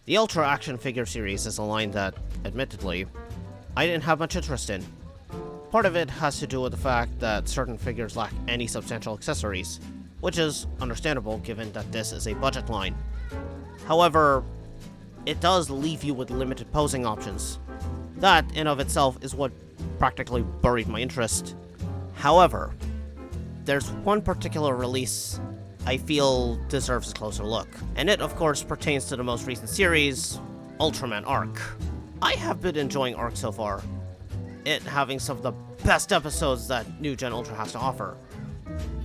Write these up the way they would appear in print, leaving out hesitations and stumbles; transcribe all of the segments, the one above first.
The Ultra action figure series is a line that, admittedly, I didn't have much interest in. Part of it has to do with the fact that certain figures lack any substantial accessories, which is understandable given that this is a budget line. However, it does leave you with limited posing options. That, in of itself, is what practically buried my interest. However, there's one particular release I feel deserves a closer look, and it of course pertains to the most recent series, Ultraman Arc. I have been enjoying Arc so far, it having some of the best episodes that New Gen Ultra has to offer.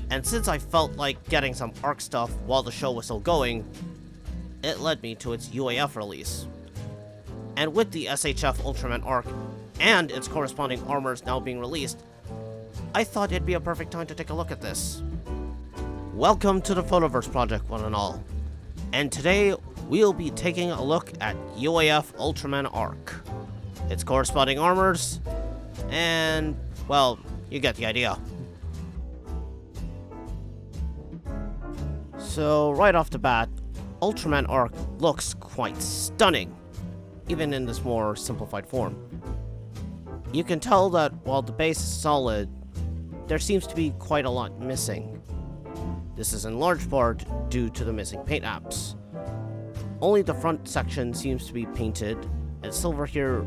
And since I felt like getting some Arc stuff while the show was still going, it led me to its UAF release. And with the SHF Ultraman Arc and its corresponding armors now being released, I thought it'd be a perfect time to take a look at this. Welcome to the Photoverse Project, one and all. And today, we'll be taking a look at UAF Ultraman Arc, its corresponding armors, and, well, you get the idea. So, right off the bat, Ultraman Arc looks quite stunning, even in this more simplified form. You can tell that while the base is solid, there seems to be quite a lot missing. This is in large part due to the missing paint apps. Only the front section seems to be painted, and silver here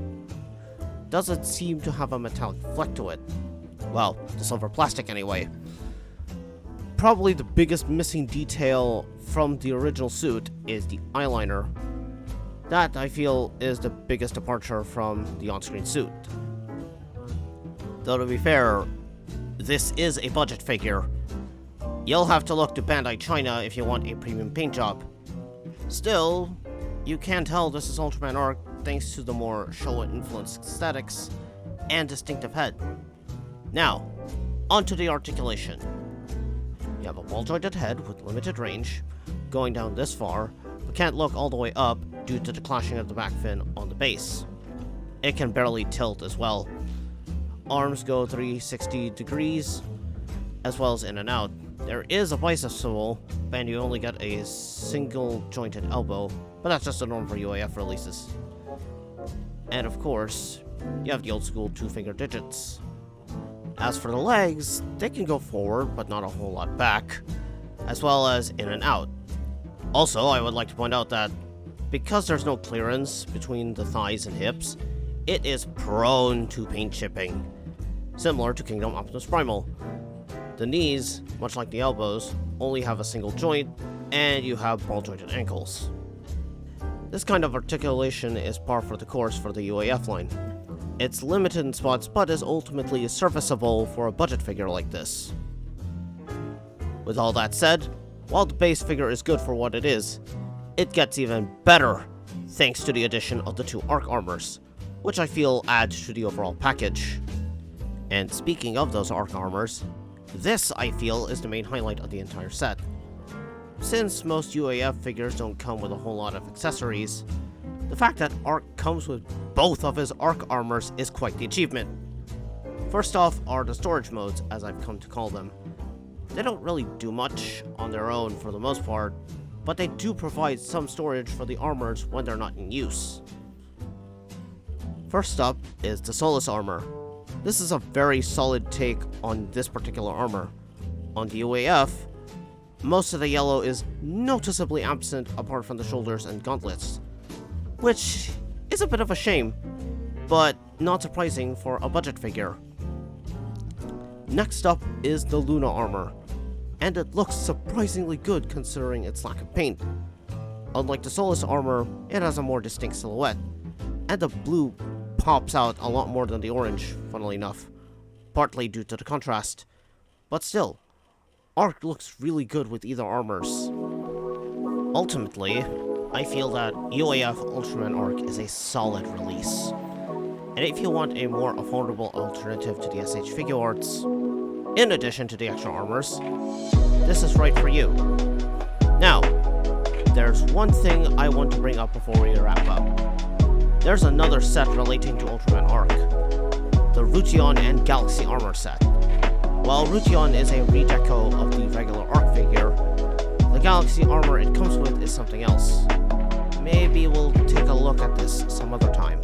doesn't seem to have a metallic fleck to it. Well, the silver plastic anyway. Probably the biggest missing detail from the original suit is the eyeliner. That, I feel, is the biggest departure from the on-screen suit. Though to be fair, this is a budget figure. You'll have to look to Bandai China if you want a premium paint job. Still, you can tell this is Ultraman Arc thanks to the more Showa-influenced aesthetics and distinctive head. Now, onto the articulation. You have a ball-jointed head with limited range, going down this far, but can't look all the way up due to the clashing of the back fin on the base. It can barely tilt as well. Arms go 360 degrees, as well as in and out. There is a bicep swivel, and you only get a single jointed elbow, but that's just the norm for UAF releases. And of course, you have the old school 2-finger digits. As for the legs, they can go forward, but not a whole lot back, as well as in and out. Also, I would like to point out that because there's no clearance between the thighs and hips, it is prone to paint chipping, similar to Kingdom Optimus Primal. The knees, much like the elbows, only have a single joint, and you have ball-jointed ankles. This kind of articulation is par for the course for the UAF line. It's limited in spots, but is ultimately serviceable for a budget figure like this. With all that said, while the base figure is good for what it is, it gets even better thanks to the addition of the 2 Arc armors, which I feel adds to the overall package. And speaking of those Arc armors, this, I feel, is the main highlight of the entire set. Since most UAF figures don't come with a whole lot of accessories, the fact that Arc comes with both of his Arc armors is quite the achievement. First off are the storage modes, as I've come to call them. They don't really do much on their own for the most part, but they do provide some storage for the armors when they're not in use. First up is the Solus armor. This is a very solid take on this particular armor. On the UAF, most of the yellow is noticeably absent apart from the shoulders and gauntlets, which is a bit of a shame, but not surprising for a budget figure. Next up is the Luna armor, and it looks surprisingly good considering its lack of paint. Unlike the Solus armor, it has a more distinct silhouette, and the blue pops out a lot more than the orange, funnily enough, partly due to the contrast. But still, Arc looks really good with either armors. Ultimately, I feel that UAF Ultraman Arc is a solid release. And if you want a more affordable alternative to the SH figure arts, in addition to the extra armors, this is right for you. Now, there's one thing I want to bring up before we wrap up. There's another set relating to Ultraman Arc, the Rution and Galaxy Armor set. While Rution is a redeco of the regular Arc figure, the Galaxy Armor it comes with is something else. maybe we'll take a look at this some other time.